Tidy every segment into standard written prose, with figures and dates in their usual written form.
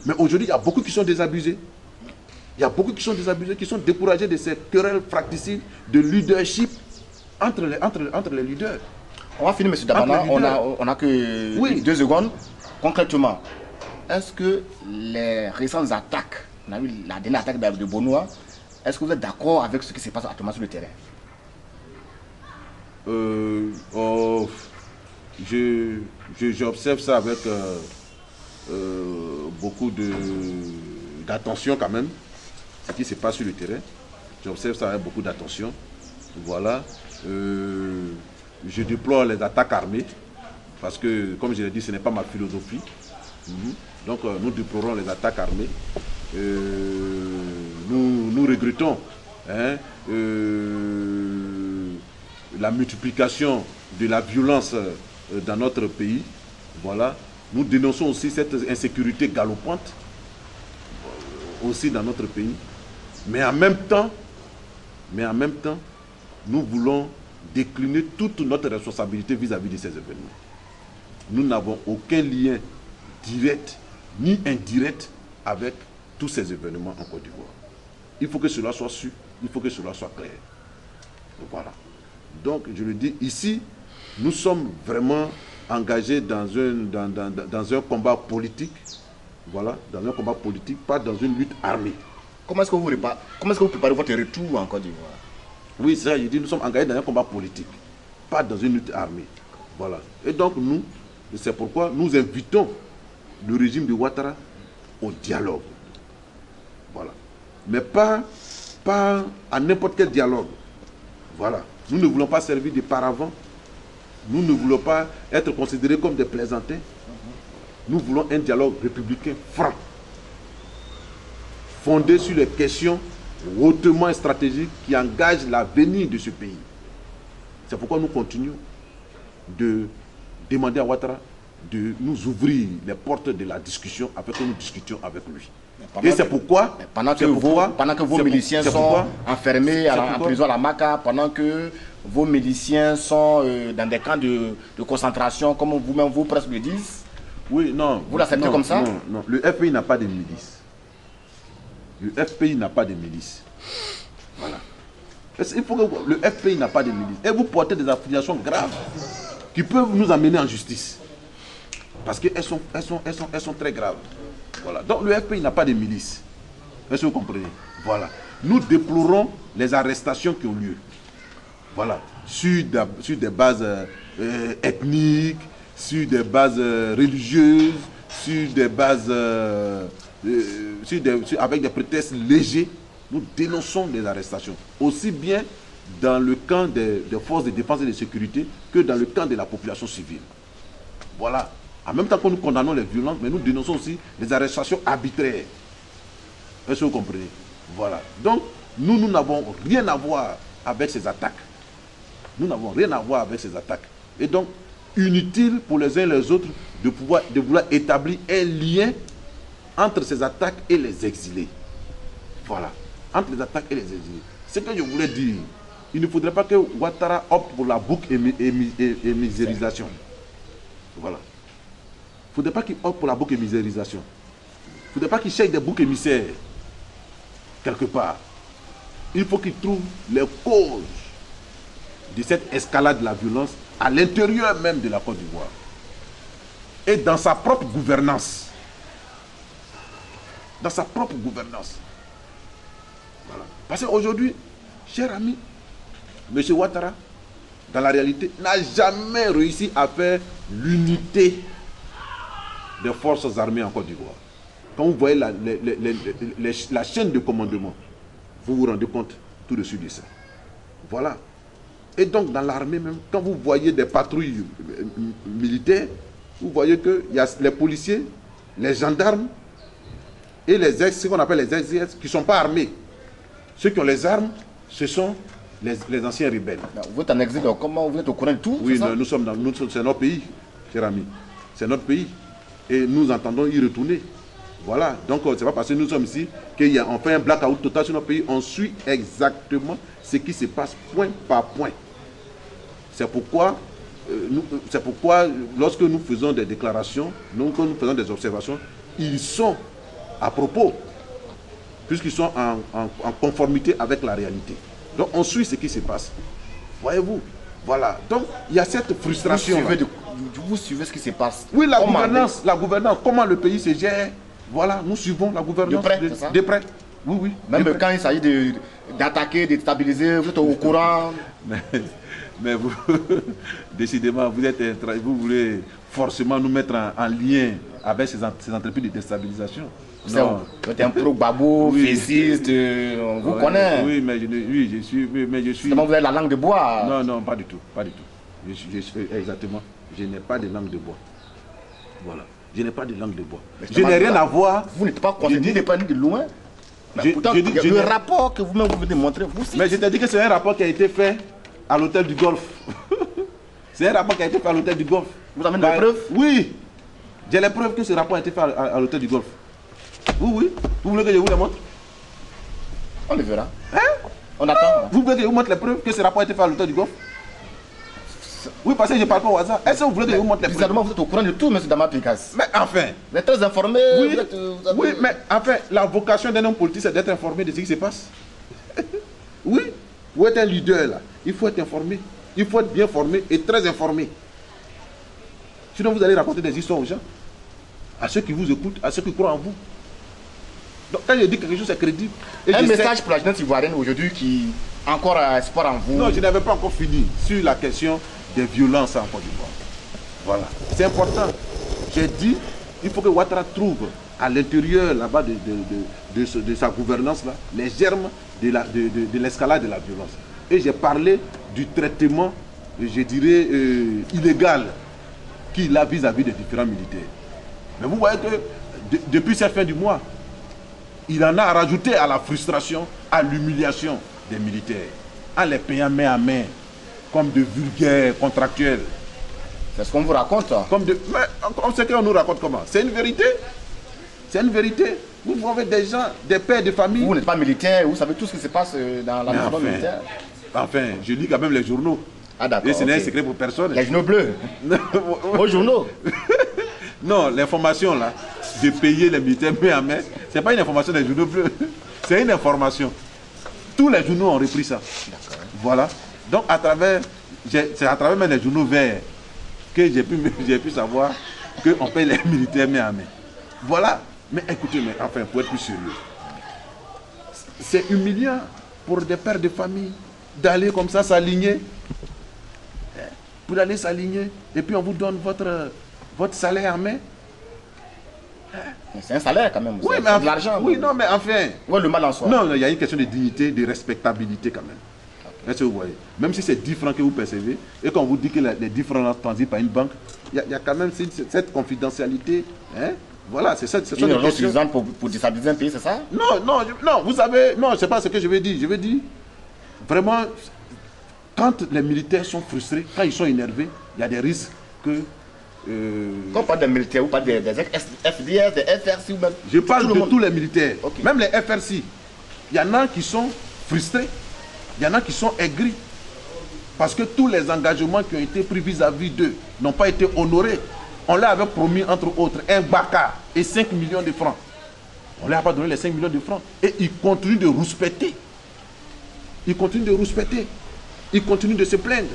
Mais aujourd'hui, il y a beaucoup qui sont désabusés. Il y a beaucoup qui sont désabusés, qui sont découragés de ces querelles fracticides de leadership entre les leaders. On va finir, M. Dabana. On a que 2 secondes. Concrètement, est-ce que les récentes attaques, on a vu la dernière attaque de Bonoa, est-ce que vous êtes d'accord avec ce qui se passe actuellement sur le terrain? J'observe ça avec beaucoup d'attention quand même, ce qui se passe sur le terrain. J'observe ça avec beaucoup d'attention. Voilà. Je déplore les attaques armées, parce que, comme je l'ai dit, ce n'est pas ma philosophie. Donc, nous déplorons les attaques armées. Nous regrettons la multiplication de la violence dans notre pays. Voilà. Nous dénonçons aussi cette insécurité galopante aussi dans notre pays. Mais en même temps, nous voulons décliner toute notre responsabilité vis-à-vis de ces événements. Nous n'avons aucun lien direct ni indirect avec tous ces événements en Côte d'Ivoire. Il faut que cela soit su, il faut que cela soit clair. Voilà. Donc, je le dis ici, nous sommes vraiment engagés dans un combat politique. Voilà, dans un combat politique, pas dans une lutte armée. Comment est-ce que vous préparez votre retour en Côte d'Ivoire? Oui, c'est ça, je dis, nous sommes engagés dans un combat politique, pas dans une lutte armée. Voilà. Et donc, c'est pourquoi nous invitons le régime de Ouattara au dialogue. Voilà. Mais pas à n'importe quel dialogue. Voilà. Nous ne voulons pas servir de paravent. Nous ne voulons pas être considérés comme des plaisantins. Nous voulons un dialogue républicain franc, fondé sur les questions hautement stratégiques qui engagent l'avenir de ce pays. C'est pourquoi nous continuons de demander à Ouattara de nous ouvrir les portes de la discussion afin que nous discutions avec lui. Et c'est pourquoi... Pendant que vos miliciens sont enfermés en prison à la Maka, pendant que vos miliciens sont dans des camps de concentration, comme vous-même vous presque le dites, oui, non. Vous l'acceptez comme ça? Non, non. Le FPI n'a pas de milice. Le FPI n'a pas de milice. Voilà. Il faut que le FPI n'a pas de milice. Et vous portez des affiliations graves qui peuvent nous amener en justice. Parce qu'elles sont très graves. Voilà. Donc le FPI n'a pas de milice. Est-ce que vous comprenez? Voilà. Nous déplorons les arrestations qui ont lieu. Voilà. Sur des bases ethniques, sur des bases religieuses, sur des bases avec des prétextes légers. Nous dénonçons les arrestations, aussi bien dans le camp des forces de défense et de sécurité que dans le camp de la population civile. Voilà. En même temps que nous condamnons les violences, mais nous dénonçons aussi les arrestations arbitraires. Est-ce que vous comprenez? Voilà. Donc, nous n'avons rien à voir avec ces attaques. Nous n'avons rien à voir avec ces attaques. Et donc, inutile pour les uns et les autres de vouloir établir un lien entre ces attaques et les exilés. Voilà. Entre les attaques et les exilés. Ce que je voulais dire, il ne faudrait pas que Ouattara opte pour la bouc émissérisation. Voilà. Il ne faudrait pas qu'il opte pour la bouc émissérisation. Il ne faudrait pas qu'il cherche des boucs émissaires quelque part. Il faut qu'il trouve les causes de cette escalade de la violence à l'intérieur même de la Côte d'Ivoire et dans sa propre gouvernance. Dans sa propre gouvernance. Voilà. Parce qu'aujourd'hui, cher ami, M. Ouattara, dans la réalité, n'a jamais réussi à faire l'unité des forces armées en Côte d'Ivoire. Quand vous voyez la chaîne de commandement, vous vous rendez compte tout de suite de ça. Voilà. Et donc, dans l'armée même, quand vous voyez des patrouilles militaires, vous voyez qu'il y a les policiers, les gendarmes et ce qu'on appelle les ex qui ne sont pas armés. Ceux qui ont les armes, ce sont les anciens rebelles. Vous êtes en exil, donc comment vous êtes au courant de tout? Oui, c'est notre pays, cher ami. C'est notre pays. Et nous entendons y retourner. Voilà. Donc, c'est pas parce que nous sommes ici qu'on fait un blackout total sur notre pays. On suit exactement ce qui se passe point par point. C'est pourquoi, lorsque nous faisons des déclarations, nous faisons des observations, ils sont à propos, puisqu'ils sont en conformité avec la réalité. Donc on suit ce qui se passe. Voyez-vous, voilà. Donc il y a cette frustration. Vous suivez ce qui se passe. Oui, la gouvernance, comment le pays se gère. Voilà, nous suivons la gouvernance de près. Oui, oui. Même quand il s'agit d'attaquer, de stabiliser, vous êtes au courant. Mais vous, décidément, vous voulez forcément nous mettre en lien avec ces entreprises de déstabilisation. Vous êtes un pro-babo, fésiste, on vous connaît. Oui, mais je suis... Comment vous avez la langue de bois? Non, non, pas du tout, pas du tout. Exactement, je n'ai pas de langue de bois. Voilà, je n'ai pas de langue de bois. Je n'ai rien à voir. Vous n'êtes pas concerné, pas ni de loin. Pourtant, le rapport que vous-même vous venez de montrer, vous aussi. Mais je t'ai dit que c'est un rapport qui a été fait à l'hôtel du Golfe. C'est un rapport qui a été fait à l'hôtel du Golfe. Vous avez des preuves? Oui. J'ai les preuves que ce rapport a été fait à l'hôtel du Golfe. Oui, oui. Vous voulez que je vous les montre? On le verra. Hein? On attend. Vous voulez que je vous montre les preuves que ce rapport a été fait à l'hôtel du Golfe? Oui, parce que je ne parle pas au hasard. Est-ce que vous voulez que je vous montre les preuves? Bizarrement, vous êtes au courant de tout, M. Damapikas. Mais enfin. Vous êtes très informé. Oui, oui, mais enfin, la vocation d'un homme politique, c'est d'être informé de ce qui se passe. Oui. Pour être un leader, là, il faut être informé. Il faut être bien formé et très informé. Sinon, vous allez raconter des histoires aux gens, à ceux qui vous écoutent, à ceux qui croient en vous. Donc, quand je dis quelque chose, c'est crédible. Et un message pour la jeunesse ivoirienne aujourd'hui qui a encore espoir en vous. Non, je n'avais pas encore fini sur la question des violences en Côte d'Ivoire. Voilà. C'est important. J'ai dit, il faut que Ouattara trouve à l'intérieur là-bas de sa gouvernance, là, les germes de l'escalade de la violence. Et j'ai parlé du traitement, je dirais, illégal qu'il a vis-à-vis des différents militaires. Mais vous voyez que depuis cette fin du mois, il en a rajouté à la frustration, à l'humiliation des militaires, en les payant main à main, comme de vulgaires contractuels. C'est ce qu'on vous raconte. Mais ce qu'on nous raconte comment? C'est une vérité. C'est une vérité. Vous trouvez des gens, des pères de famille. Vous n'êtes pas militaire, vous savez tout ce qui se passe dans la maison militaire. Enfin, je lis quand même les journaux. Ah d'accord. Et ce n'est un secret pour personne. Les journaux bleus. Vos journaux. Non, l'information là, de payer les militaires main à main, ce n'est pas une information des journaux bleus. C'est une information. Tous les journaux ont repris ça. Voilà. Donc c'est à travers même les journaux verts que j'ai pu savoir qu'on paye les militaires main à main. Voilà. Mais écoutez, enfin, pour être plus sérieux, c'est humiliant pour des pères de famille d'aller comme ça s'aligner. Pour aller s'aligner, et puis on vous donne votre salaire en main. C'est un salaire quand même, oui, c'est de l'argent. Oui, non, mais enfin. Ouais, le mal en soi. Non, il y a une question de dignité, de respectabilité quand même. Okay. Est-ce que vous voyez? Même si c'est 10 francs que vous percevez, et qu'on vous dit que les 10 francs transitent par une banque, il y a quand même cette confidentialité. Hein? Voilà, c'est ça. C'est une raison suffisante pour déstabiliser un pays, c'est ça? Non, vous savez, non, c'est pas ce que je veux dire. Je veux dire, vraiment, quand les militaires sont frustrés, quand ils sont énervés, il y a des risques que... Quand on parle des militaires, ou pas des FDS, des FRC ou même... Je parle de tous les militaires, okay. Même les FRC. Il y en a qui sont frustrés, il y en a qui sont aigris. Parce que tous les engagements qui ont été pris vis-à-vis d'eux n'ont pas été honorés. On leur avait promis, entre autres, un Baka et 5 millions de francs. On ne leur a pas donné les 5 millions de francs. Et ils continuent de rouspéter. Ils continuent de rouspéter. Ils continuent de se plaindre.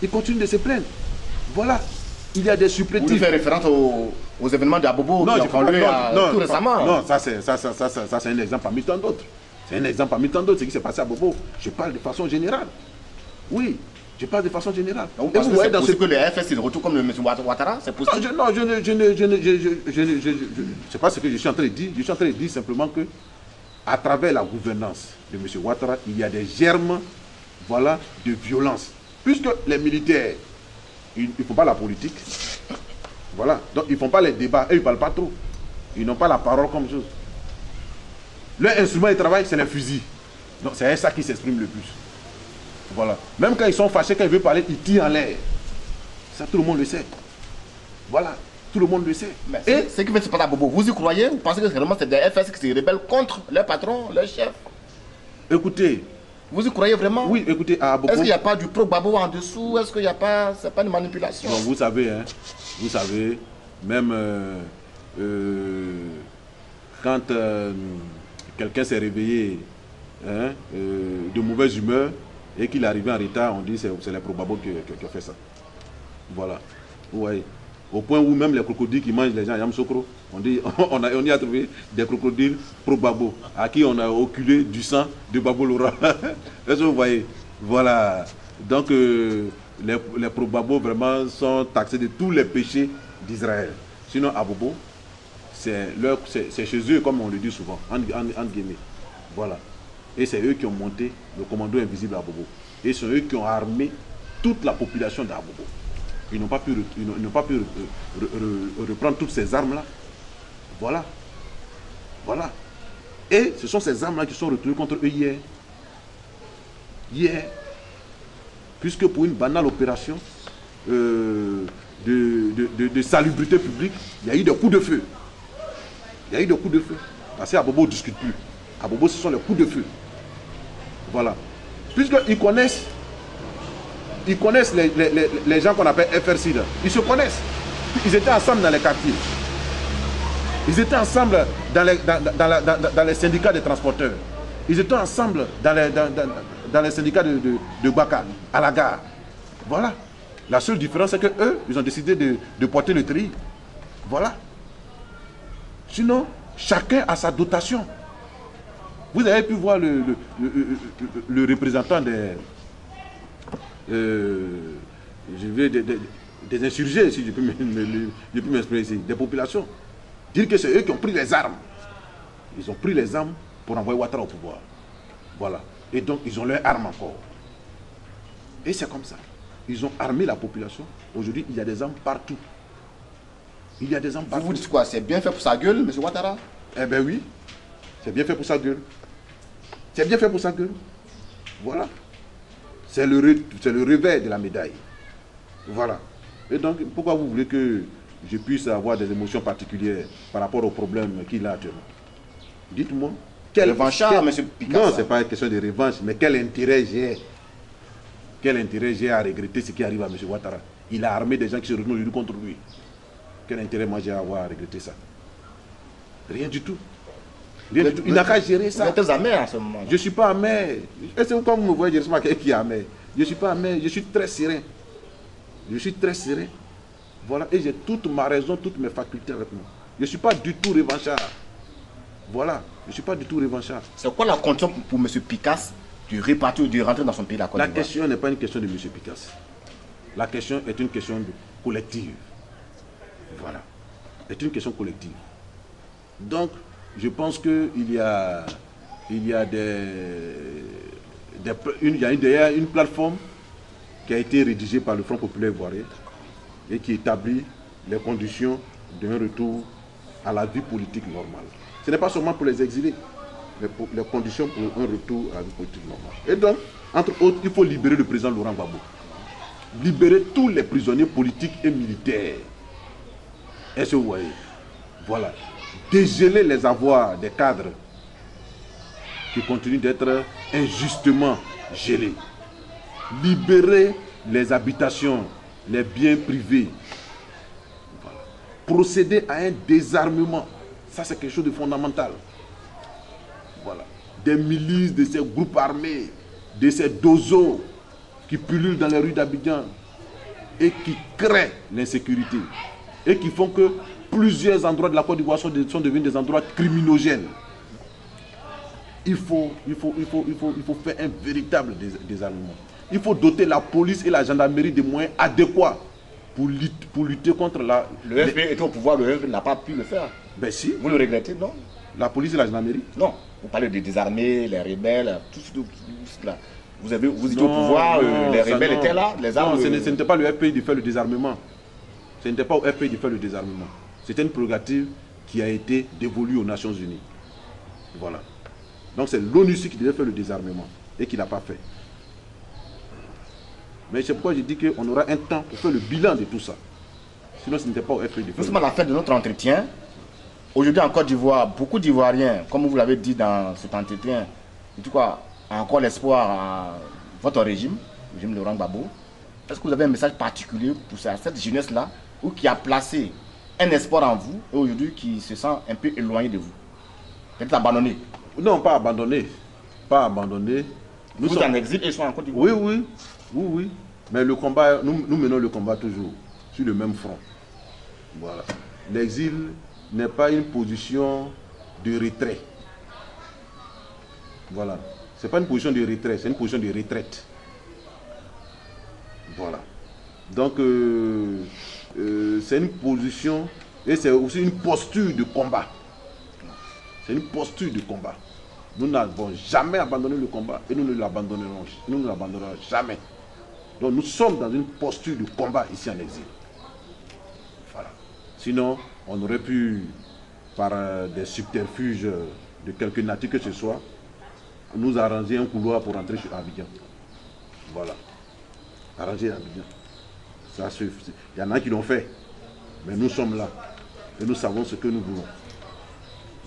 Ils continuent de se plaindre. Voilà. Il y a des supplétifs. Vous faites référence aux événements d'Abobo qui ont lieu tout récemment. Non, ça c'est un exemple parmi tant d'autres. C'est un exemple parmi tant d'autres, ce qui s'est passé à Bobo. Je parle de façon générale. Oui, je parle de façon générale. Donc, vous voyez dans ce que les FS se retrouvent comme le M. Ouattara, c'est possible? Non, c'est pas ce que je suis en train de dire. Je suis en train de dire simplement que à travers la gouvernance de M. Ouattara, il y a des germes, voilà, de violence. Puisque les militaires, ils ne font pas la politique. Voilà. Donc ils ne font pas les débats. Eux, ils ne parlent pas trop. Ils n'ont pas la parole comme chose. Leur instrument de travail, c'est les fusils. Donc c'est ça qui s'exprime le plus. Voilà. Même quand ils sont fâchés, quand ils veulent parler, ils tirent en l'air. Ça, tout le monde le sait. Voilà. Tout le monde le sait. Mais et ce qui fait se passer à Bobo, vous y croyez? Vous pensez que vraiment c'est des FS qui se rebellent contre leur patron, leur chef? Écoutez. Vous y croyez vraiment? Oui, écoutez, à Bobo. Est-ce qu'il n'y a pas du pro-Babo en dessous? Est-ce qu'il n'y a pas... C'est pas une manipulation? Bon, vous savez, même quand quelqu'un s'est réveillé hein, de mauvaise humeur et qu'il est arrivé en retard, on dit que c'est les probables qui ont fait ça. Voilà. Ouais. Au point où même les crocodiles qui mangent les gens à Yamoussoukro, on y a trouvé des crocodiles pro-Babo, à qui on a oculé du sang de Babo Laurent. Est-ce que vous voyez? Voilà. Donc, les pro-Babo vraiment sont taxés de tous les péchés d'Israël. Sinon, à Bobo, c'est chez eux, comme on le dit souvent, en guillemets. Voilà. Et c'est eux qui ont monté le commando invisible à Bobo. Et c'est eux qui ont armé toute la population d'Abobo. Ils n'ont pas pu reprendre toutes ces armes-là. Voilà. Voilà. Et ce sont ces armes-là qui sont retenues contre eux hier. Hier. Puisque pour une banale opération de salubrité publique, il y a eu des coups de feu. Il y a eu des coups de feu. Parce qu'à Bobo, on ne discute plus. À Bobo, ce sont les coups de feu. Voilà. Puisqu'ils connaissent les gens qu'on appelle FRC. Là. Ils se connaissent. Ils étaient ensemble dans les quartiers. Ils étaient ensemble dans les syndicats des transporteurs. Ils étaient ensemble dans les syndicats de Baka, à la gare. Voilà. La seule différence, c'est qu'eux, ils ont décidé de porter le tri. Voilà. Sinon, chacun a sa dotation. Vous avez pu voir le représentant des insurgés, si je peux m'exprimer ici, des populations, dire que c'est eux qui ont pris les armes. Ils ont pris les armes pour envoyer Ouattara au pouvoir. Voilà. Et donc, ils ont leurs armes encore. Et c'est comme ça. Ils ont armé la population. Aujourd'hui, il y a des armes partout. Il y a des armes partout. Vous dites quoi? C'est bien fait pour sa gueule, M. Ouattara? Eh bien oui. C'est bien fait pour sa gueule. C'est bien fait pour sa gueule. Voilà. C'est le revers de la médaille. Voilà. Et donc, pourquoi vous voulez que je puisse avoir des émotions particulières par rapport au problème qu'il a actuellement? Dites-moi. Revanchard, M. Picasso. Non, ce n'est pas une question de revanche, mais quel intérêt j'ai? Quel intérêt j'ai à regretter ce qui arrive à M. Ouattara? Il a armé des gens qui se retournent contre lui. Quel intérêt moi j'ai à avoir à regretter ça? Rien du tout. Il n'a qu'à gérer ça. Vous êtes amer en ce moment. Je ne suis pas amer. Est-ce que quand vous me voyez, je ne suis pas quelqu'un qui est amer. Je ne suis pas amer, je suis très serein. Je suis très serein. Voilà, et j'ai toute ma raison, toutes mes facultés avec moi. Je ne suis pas du tout revanchard. Voilà, je ne suis pas du tout revanchard. C'est quoi la condition pour M. Picasso de repartir ou de rentrer dans son pays, la Côte d'Ivoire? La question n'est pas une question de M. Picasso. La question est une question collective. Voilà. C'est une question collective. Donc, je pense qu'il y a une plateforme qui a été rédigée par le Front populaire ivoirien et qui établit les conditions d'un retour à la vie politique normale. Ce n'est pas seulement pour les exilés, mais pour les conditions pour un retour à la vie politique normale. Et donc, entre autres, il faut libérer le président Laurent Gbagbo. Libérer tous les prisonniers politiques et militaires. Est-ce que vous voyez? Voilà. Dégeler les avoirs des cadres qui continuent d'être injustement gelés. Libérer les habitations, les biens privés. Voilà. Procéder à un désarmement. Ça, c'est quelque chose de fondamental. Voilà. Des milices de ces groupes armés, de ces dozos qui pullulent dans les rues d'Abidjan et qui créent l'insécurité et qui font que plusieurs endroits de la Côte d'Ivoire sont devenus des endroits criminogènes. Il faut faire un véritable désarmement. Il faut doter la police et la gendarmerie des moyens adéquats pour lutter contre la... Le FP est au pouvoir, le FP n'a pas pu le faire. Ben si. Vous le regrettez, non? La police et la gendarmerie? Non. Vous parlez de désarmer, les rebelles, tout cela. Vous étiez au pouvoir, les rebelles étaient là, les armes... Non, ce n'était pas le FPI de faire le désarmement. Ce n'était pas au FPI de faire le désarmement. C'était une prérogative qui a été dévolue aux Nations Unies. Voilà. Donc c'est l'ONUCI qui devait faire le désarmement et qui ne l'a pas fait. Mais c'est pourquoi je dis qu'on aura un temps pour faire le bilan de tout ça. Sinon, ce n'était pas au FPI de faire. Nous sommes à la fin de notre entretien. Aujourd'hui en Côte d'Ivoire, beaucoup d'Ivoiriens, comme vous l'avez dit dans cet entretien, en tout cas, ont encore l'espoir à votre régime, le régime Laurent Gbagbo. Est-ce que vous avez un message particulier pour cette jeunesse-là, ou qui a placé un espoir en vous, et aujourd'hui qui se sent un peu éloigné de vous? Peut-être abandonné. Non, pas abandonné. Pas abandonné. Nous sommes en exil et ils sont en Côte d'Ivoire. Oui, oui, oui, oui. Mais le combat, nous menons le combat toujours sur le même front. Voilà. L'exil n'est pas une position de retrait. Voilà. Ce n'est pas une position de retrait, c'est une position de retraite. Voilà. Donc, c'est une position et c'est aussi une posture de combat. C'est une posture de combat. Nous n'avons jamais abandonné le combat et nous ne l'abandonnerons jamais. Donc nous sommes dans une posture de combat ici en exil. Voilà. Sinon, on aurait pu, par des subterfuges de quelque nature que ce soit, nous arranger un couloir pour rentrer sur Abidjan. Voilà. Arranger Abidjan. Ça, il y en a qui l'ont fait. Mais nous sommes là. Et nous savons ce que nous voulons.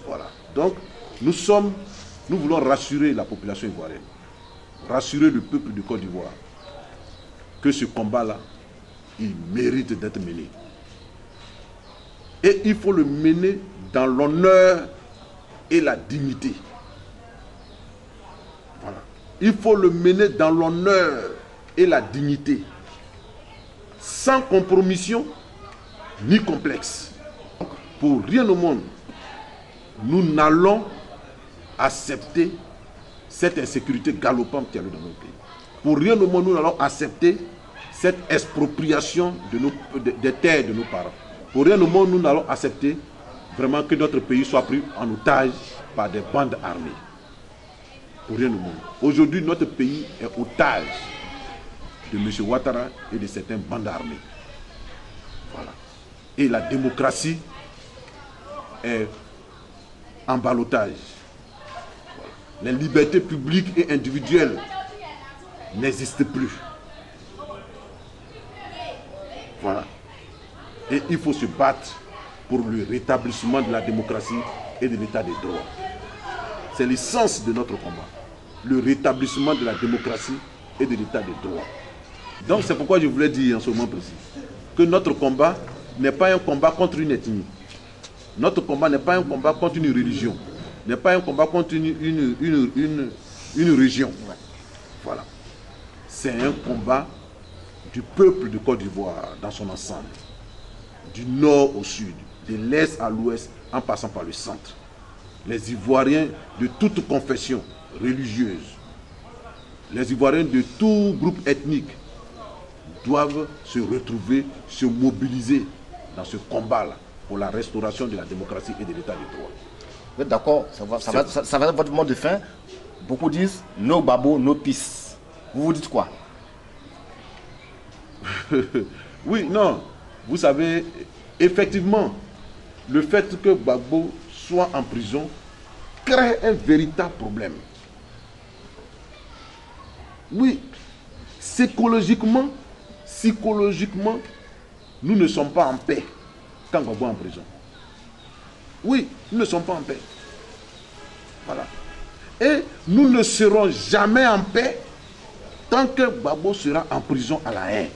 Voilà. Donc, nous voulons rassurer la population ivoirienne. Rassurer le peuple du Côte d'Ivoire. Que ce combat-là, il mérite d'être mené. Et il faut le mener dans l'honneur et la dignité. Voilà. Il faut le mener dans l'honneur et la dignité. Sans compromission ni complexe. Pour rien au monde, nous n'allons accepter cette insécurité galopante qui a lieu dans notre pays. Pour rien au monde, nous allons accepter cette expropriation des terres de nos parents. Pour rien au monde, nous n'allons accepter vraiment que notre pays soit pris en otage par des bandes armées. Pour rien au monde. Aujourd'hui, notre pays est otage de M. Ouattara et de certaines bandes armées. Voilà. Et la démocratie est en ballottage. Voilà. Les libertés publiques et individuelles n'existent plus. Voilà. Et il faut se battre pour le rétablissement de la démocratie et de l'état des droits. C'est l'essence de notre combat. Le rétablissement de la démocratie et de l'état des droits. Donc c'est pourquoi je voulais dire en ce moment précis que notre combat n'est pas un combat contre une ethnie. Notre combat n'est pas un combat contre une religion. N'est pas un combat contre une région. Voilà. C'est un combat du peuple de Côte d'Ivoire dans son ensemble. Du nord au sud, de l'est à l'ouest, en passant par le centre. Les Ivoiriens de toute confession religieuse, les Ivoiriens de tout groupe ethnique doivent se retrouver, se mobiliser dans ce combat-là pour la restauration de la démocratie et de l'état de droit. Vous êtes d'accord? Ça va être votre mot de fin. Beaucoup disent no Gbagbo, no peace. Vous dites quoi? Oui, non. Vous savez, effectivement, le fait que Gbagbo soit en prison crée un véritable problème. Oui, psychologiquement, nous ne sommes pas en paix quand Gbagbo est en prison. Oui, nous ne sommes pas en paix. Voilà. Et nous ne serons jamais en paix tant que Gbagbo sera en prison à la haie.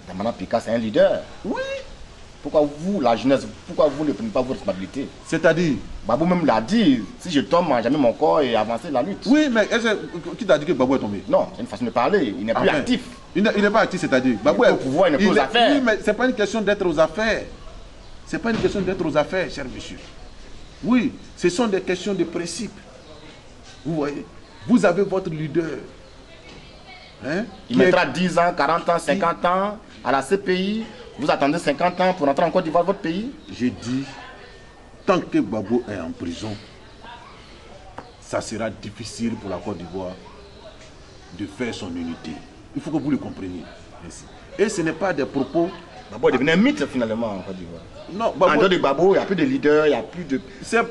Damana Pika, c'est un leader. Oui. Pourquoi vous, la jeunesse, pourquoi vous ne prenez pas votre responsabilité? C'est-à-dire Gbagbo même l'a dit, si je tombe, jamais mon corps et avancer la lutte. Oui, mais qui t'a dit que Gbagbo est tombé? Non, c'est une façon de parler, il n'est plus actif. Il n'est pas actif, c'est-à-dire Gbagbo est au pouvoir, il n'est plus aux affaires. Oui, mais ce n'est pas une question d'être aux affaires. Ce n'est pas une question d'être aux affaires, cher monsieur. Oui, ce sont des questions de principe. Vous voyez, vous avez votre leader. Hein? Il mettra 10 ans, 40 ans, 50 ans à la CPI. Vous attendez 50 ans pour entrer en Côte d'Ivoire, votre pays? J'ai dit, tant que Gbagbo est en prison, ça sera difficile pour la Côte d'Ivoire de faire son unité. Il faut que vous le compreniez. Ainsi. Et ce n'est pas des propos... Gbagbo est devenu un mythe finalement en Côte d'Ivoire. Non, Gbagbo... En dehors de Gbagbo, il n'y a plus de leader, il n'y a plus de...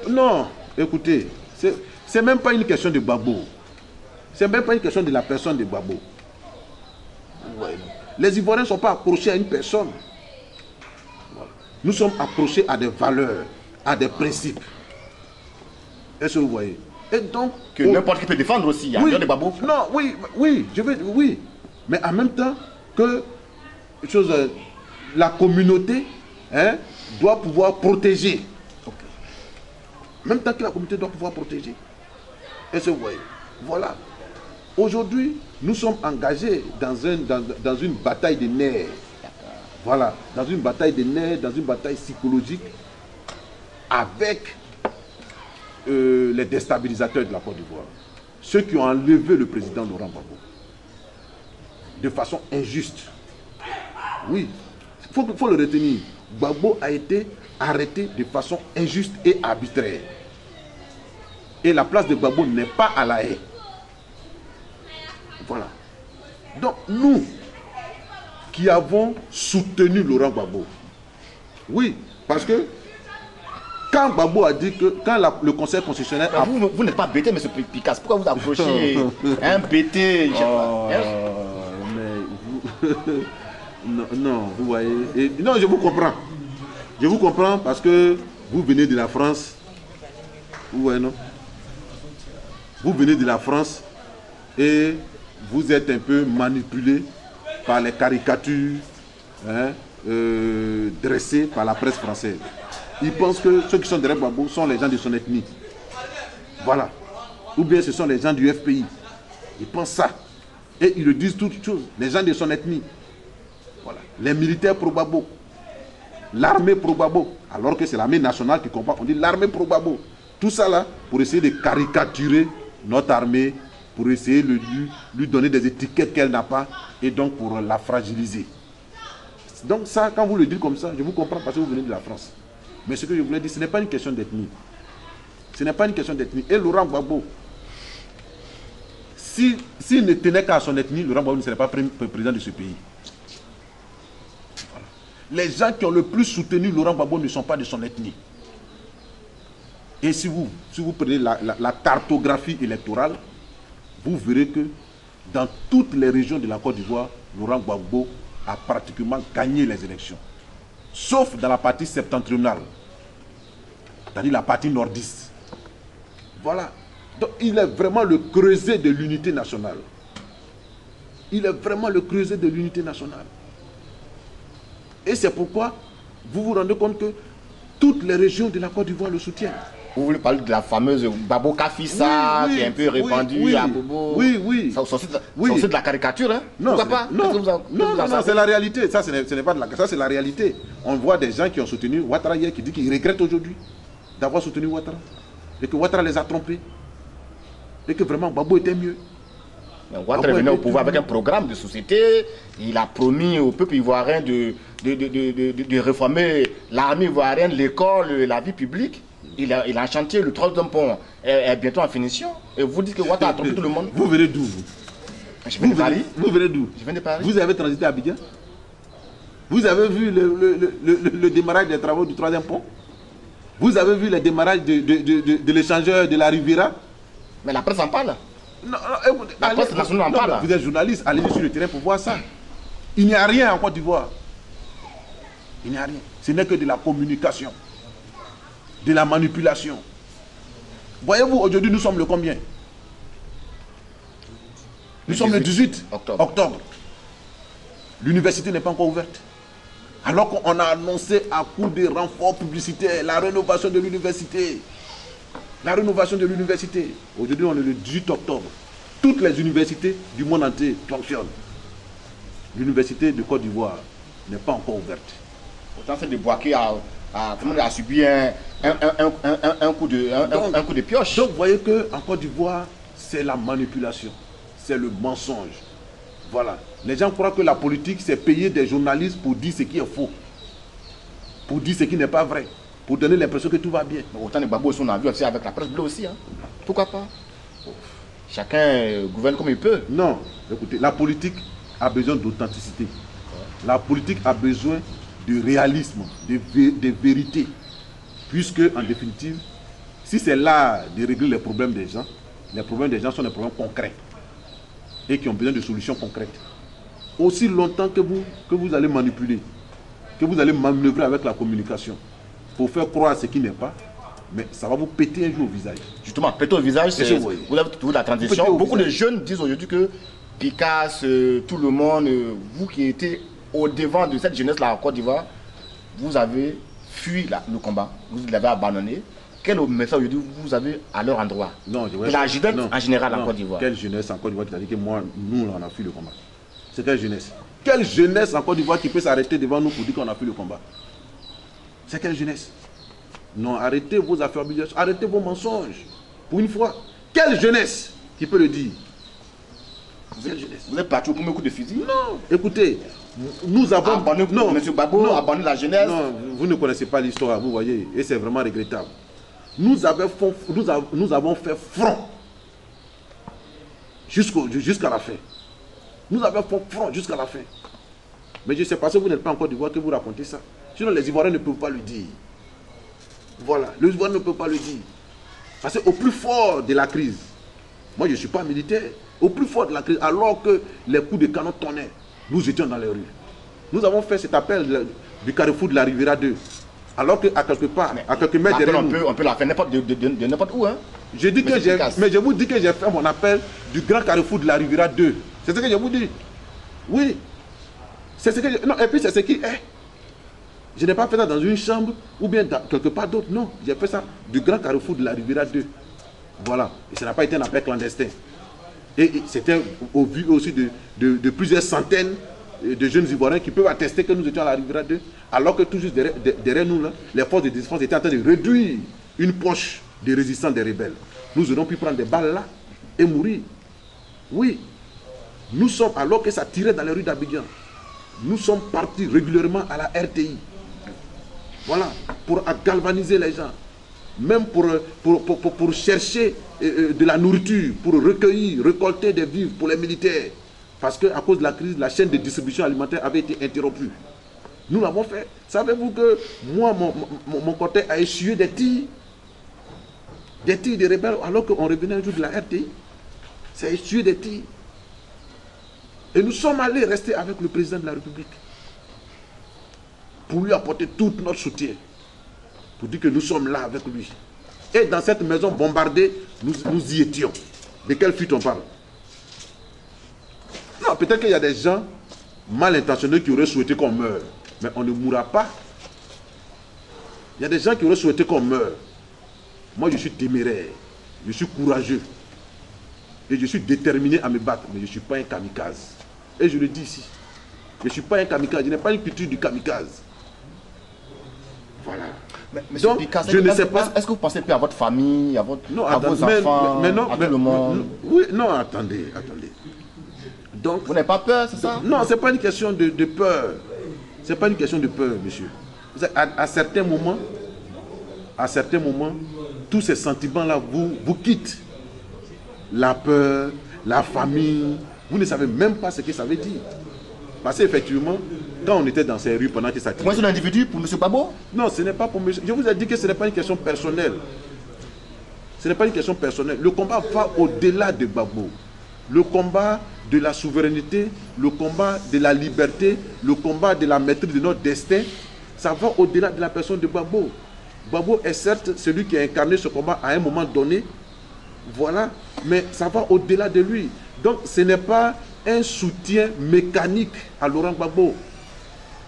Non, écoutez, c'est même pas une question de Gbagbo. C'est même pas une question de la personne de Gbagbo. Ouais. Les Ivoiriens ne sont pas accrochés à une personne. Voilà. Nous sommes accrochés à des valeurs, à des principes. Est-ce que vous voyez? Et donc... Que n'importe qui peut défendre aussi, il y a des Gbagbo. Non, oui. Mais en même temps que la communauté doit pouvoir protéger. Okay. En même temps que la communauté doit pouvoir protéger. Et vous voyez, voilà. Aujourd'hui, nous sommes engagés dans une bataille des nerfs. Voilà, dans une bataille des nerfs, dans une bataille psychologique avec les déstabilisateurs de la Côte d'Ivoire. Ceux qui ont enlevé le président Laurent Gbagbo de façon injuste. Oui, il faut le retenir. Gbagbo a été arrêté de façon injuste et arbitraire. Et la place de Gbagbo n'est pas à La Haye. Voilà. Donc nous qui avons soutenu Laurent Gbagbo, oui, parce que quand Gbagbo a dit que, quand le Conseil constitutionnel a... Vous n'êtes pas bêté, M. Picasse. Pourquoi vous approchez un bêté? Mais vous... non, vous voyez... non, je vous comprends. Je vous comprends parce que vous venez de la France. Vous voyez, non? Vous venez de la France et vous êtes un peu manipulé par les caricatures dressées par la presse française. Ils pensent que ceux qui sont derrière Gbagbo sont les gens de son ethnie. Voilà. Ou bien ce sont les gens du FPI. Ils pensent ça. Et ils le disent toutes choses. Les gens de son ethnie. Voilà. Les militaires pro-Gbagbo. L'armée pro-Gbagbo. Alors que c'est l'armée nationale qui combat. On dit l'armée pro-Gbagbo. Tout ça là pour essayer de caricaturer notre armée, pour essayer de lui donner des étiquettes qu'elle n'a pas et donc pour la fragiliser. Donc ça, quand vous le dites comme ça, je vous comprends parce que vous venez de la France. Mais ce que je voulais dire, ce n'est pas une question d'ethnie. Ce n'est pas une question d'ethnie. Et Laurent Gbagbo, s'il ne tenait qu'à son ethnie, Laurent Gbagbo ne serait pas président de ce pays. Voilà. Les gens qui ont le plus soutenu Laurent Gbagbo ne sont pas de son ethnie. Et si vous prenez la cartographie électorale, vous verrez que dans toutes les régions de la Côte d'Ivoire, Laurent Gbagbo a pratiquement gagné les élections. Sauf dans la partie septentrionale, c'est-à-dire la partie nordiste. Voilà. Donc il est vraiment le creuset de l'unité nationale. Il est vraiment le creuset de l'unité nationale. Et c'est pourquoi vous vous rendez compte que toutes les régions de la Côte d'Ivoire le soutiennent. Vous voulez parler de la fameuse Babo Kafissa, qui est un peu répandue à Bobo. Oui. Ça c'est de la caricature, hein? Non, pourquoi pas? Non, c'est la réalité. Ça, ce n'est pas de la... Ça, c'est la réalité. On voit des gens qui ont soutenu Ouattara hier qui disent qu'ils regrettent aujourd'hui d'avoir soutenu Ouattara. Et que Ouattara les a trompés. Et que vraiment Gbagbo était mieux. Ouattara est venu au pouvoir avec un programme de société. Il a promis au peuple ivoirien de réformer l'armée ivoirienne, l'école, la vie publique. Il a un chantier, le troisième pont est bientôt en finition. Et vous dites que Ouattara a trompé tout le monde. Vous venez d'où, vous? Je viens de Paris. Vous venez d'où? Je viens de Paris. Vous avez transité à Abidjan? Vous avez vu le démarrage des travaux du troisième pont? Vous avez vu le démarrage de l'échangeur de la Riviera? Mais la presse en parle. Non, la presse nationale en parle. Vous êtes journaliste, allez sur le terrain pour voir ça. Il n'y a rien en Côte d'Ivoire. Il n'y a rien. Ce n'est que de la communication. De la manipulation. Voyez-vous, aujourd'hui, nous sommes le combien? Nous sommes le 18 octobre. L'université n'est pas encore ouverte. Alors qu'on a annoncé à coup de renforts publicitaires la rénovation de l'université. La rénovation de l'université. Aujourd'hui, on est le 18 octobre. Toutes les universités du monde entier fonctionnent. L'université de Côte d'Ivoire n'est pas encore ouverte. Pourtant, c'est de Boaké a subi un coup de pioche. Donc, vous voyez qu'en Côte d'Ivoire, c'est la manipulation. C'est le mensonge. Voilà. Les gens croient que la politique, c'est payer des journalistes pour dire ce qui est faux. Pour dire ce qui n'est pas vrai. Pour donner l'impression que tout va bien. Mais autant de Gbagbo sont en vue aussi avec la presse bleue aussi. Hein. Pourquoi pas? Chacun gouverne comme il peut. Non. Écoutez, la politique a besoin d'authenticité. La politique a besoin de réalisme, de vérité. Puisque, en définitive, si c'est là de régler les problèmes des gens sont des problèmes concrets. Et qui ont besoin de solutions concrètes. Aussi longtemps que vous allez manipuler, que vous allez manœuvrer avec la communication, pour faire croire ce qui n'est pas, mais ça va vous péter un jour au visage. Justement, péter au visage, c'est vous avez trouvé la transition. Beaucoup de jeunes disent aujourd'hui que Picasse, tout le monde, vous qui étiez au devant de cette jeunesse-là en Côte d'Ivoire, vous avez fui le combat, vous l'avez abandonné quel message vous avez à leur endroit? Non, de la jeunesse en général en Côte d'Ivoire. Quelle jeunesse en Côte d'Ivoire qui a dit que moi, nous, on a fui le combat? C'est quelle jeunesse? Quelle jeunesse en Côte d'Ivoire qui peut s'arrêter devant nous pour dire qu'on a fui le combat? C'est quelle jeunesse? Non, arrêtez vos affirmations, arrêtez vos mensonges. Pour une fois, quelle jeunesse qui peut le dire? Vous êtes parti au premier coup de fusil? Non, écoutez, nous avons... M. Gbagbo a abandonné la jeunesse. Non, vous ne connaissez pas l'histoire, vous voyez, et c'est vraiment regrettable. Nous avons fait front jusqu'à la fin. Nous avons fait front jusqu'à la fin. Mais je sais pas si vous n'êtes pas en Côte d'Ivoire que vous racontez ça. Sinon les Ivoiriens ne peuvent pas le dire. Voilà, les Ivoiriens ne peuvent pas le dire. Parce qu'au plus fort de la crise, moi je ne suis pas militaire, au plus fort de la crise, alors que les coups de canon tonnaient, nous étions dans les rues. Nous avons fait cet appel du carrefour de la Riviera 2. Alors qu'à quelque part, à quelques mètres derrière nous... On peut la faire de n'importe où. Hein. Mais je vous dis que j'ai fait mon appel du grand carrefour de la Riviera 2. C'est ce que je vous dis. Oui. C'est ce que je... Non, et puis c'est ce qui est. Je n'ai pas fait ça dans une chambre ou bien quelque part d'autre. Non, j'ai fait ça du grand carrefour de la Riviera 2. Voilà. Et ça n'a pas été un appel clandestin. Et c'était au vu aussi de plusieurs centaines de jeunes Ivoiriens qui peuvent attester que nous étions à la Riviera 2, alors que tout juste derrière nous, là, les forces de défense étaient en train de réduire une poche de résistance des rebelles. Nous aurions pu prendre des balles là et mourir. Oui. Nous sommes, alors que ça tirait dans les rues d'Abidjan, nous sommes partis régulièrement à la RTI. Voilà, pour galvaniser les gens. Même pour chercher de la nourriture, pour recueillir, récolter des vivres pour les militaires. Parce qu'à cause de la crise, la chaîne de distribution alimentaire avait été interrompue. Nous l'avons fait. Savez-vous que moi, mon côté a essuyé des tirs de rebelles, alors qu'on revenait un jour de la RTI. C'est essuyé des tirs. Et nous sommes allés rester avec le président de la République pour lui apporter tout notre soutien. Pour dire que nous sommes là avec lui. Et dans cette maison bombardée, nous y étions. De quelle fuite on parle? Non, peut-être qu'il y a des gens mal intentionnés qui auraient souhaité qu'on meure. Mais on ne mourra pas. Il y a des gens qui auraient souhaité qu'on meure. Moi, je suis téméraire. Je suis courageux. Et je suis déterminé à me battre. Mais je ne suis pas un kamikaze. Et je le dis ici. Je ne suis pas un kamikaze. Je n'ai pas une culture du kamikaze. Voilà. Mais donc, Picasso, je ne sais pas. Est-ce que vous pensez plus à votre famille, à vos enfants, à tout le monde? Oui, non, attendez. Donc, vous n'avez pas peur, c'est ça? Non, ce n'est pas une question de peur. Ce n'est pas une question de peur, monsieur. À certains moments, tous ces sentiments-là vous quittent. La peur, la famille, vous ne savez même pas ce que ça veut dire. Parce qu'effectivement, quand on était dans ces rues pendant que ça tirait... Moi, c'est un individu pour M. Gbagbo? Non, ce n'est pas pour M. Je vous ai dit que ce n'est pas une question personnelle. Ce n'est pas une question personnelle. Le combat va au-delà de Gbagbo. Le combat de la souveraineté, le combat de la liberté, le combat de la maîtrise de notre destin, ça va au-delà de la personne de Gbagbo. Gbagbo est certes celui qui a incarné ce combat à un moment donné, voilà, mais ça va au-delà de lui. Donc ce n'est pas un soutien mécanique à Laurent Gbagbo.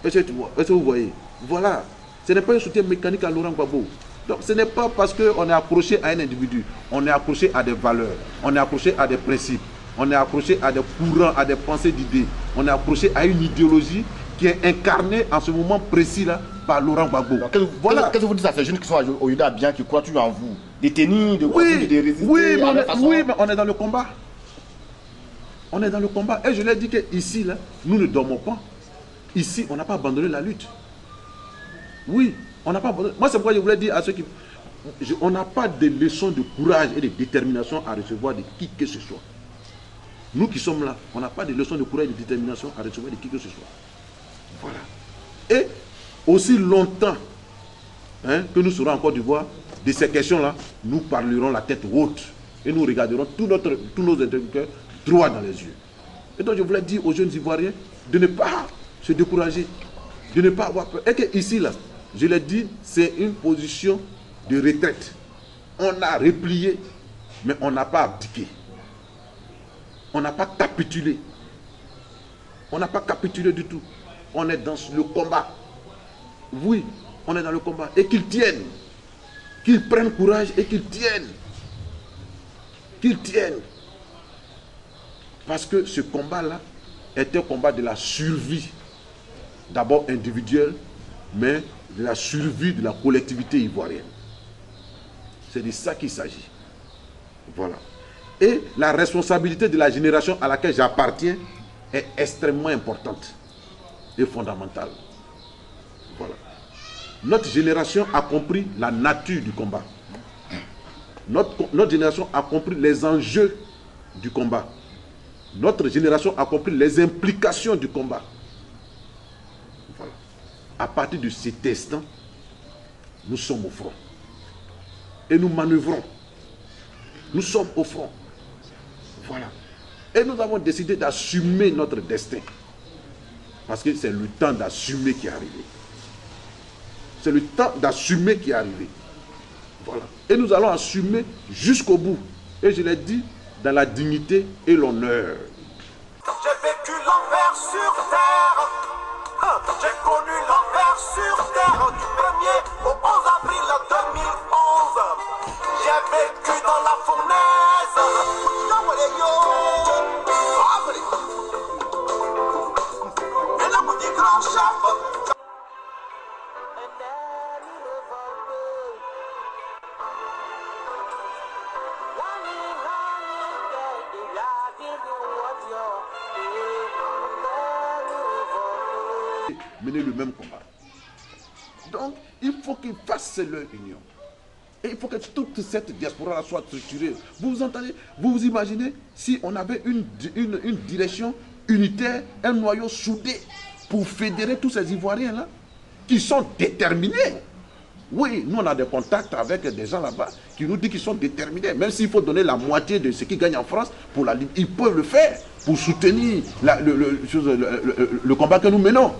Est-ce que vous voyez? Voilà, ce n'est pas un soutien mécanique à Laurent Gbagbo. Donc ce n'est pas parce qu'on est accroché à un individu, on est accroché à des valeurs, on est accroché à des principes, on est accroché à des courants, à des pensées d'idées, on est accroché à une idéologie qui est incarnée en ce moment précis là par Laurent Gbagbo. Voilà. Qu'est-ce que vous dites à ces jeunes qui sont au Yuda bien, qui croient toujours en vous, détenus, de résister? Oui, mais on est dans le combat. On est dans le combat. Et je l'ai dit qu'ici, là, nous ne dormons pas. Ici, on n'a pas abandonné la lutte. Oui, on n'a pas abandonné. Moi, c'est pourquoi je voulais dire à ceux qui... On n'a pas de leçons de courage et de détermination à recevoir de qui que ce soit. Nous qui sommes là, on n'a pas de leçons de courage et de détermination à recevoir de qui que ce soit. Voilà. Et aussi longtemps que nous serons en Côte d'Ivoire, de ces questions-là, nous parlerons la tête haute. Et nous regarderons tous nos interlocuteurs droit dans les yeux. Et donc je voulais dire aux jeunes Ivoiriens de ne pas se décourager, de ne pas avoir peur. Et que ici, là, je l'ai dit, c'est une position de retraite. On a replié, mais on n'a pas abdiqué. On n'a pas capitulé. On n'a pas capitulé du tout. On est dans le combat. Oui, on est dans le combat. Et qu'ils tiennent qu'ils prennent courage et qu'ils tiennent. Qu'ils tiennent. Parce que ce combat-là est un combat de la survie. D'abord individuelle, mais de la survie de la collectivité ivoirienne. C'est de ça qu'il s'agit. Voilà. Et la responsabilité de la génération à laquelle j'appartiens est extrêmement importante et fondamentale. Voilà. Notre génération a compris la nature du combat. Notre génération a compris les enjeux du combat. Notre génération a compris les implications du combat. Voilà. À partir de cet instant, nous sommes au front. Et nous manœuvrons. Nous sommes au front. Voilà. Et nous avons décidé d'assumer notre destin. Parce que c'est le temps d'assumer qui est arrivé. C'est le temps d'assumer qui est arrivé. Voilà. Et nous allons assumer jusqu'au bout. Et je l'ai dit, dans la dignité et l'honneur. J'ai vécu l'enfer sur terre. J'ai connu l'enfer sur terre. Du 1er au 11 avril 2011. J'ai vécu dans la fournaise. Et le bout du grand chef. Mener le même combat. Donc, il faut qu'ils fassent leur union. Et il faut que toute cette diaspora soit structurée. Vous vous entendez? Vous vous imaginez si on avait une direction unitaire, un noyau soudé pour fédérer tous ces Ivoiriens-là qui sont déterminés. Oui, nous on a des contacts avec des gens là-bas qui nous disent qu'ils sont déterminés. Même s'il faut donner la moitié de ce qu'ils gagnent en France, ils peuvent le faire pour soutenir le combat que nous menons.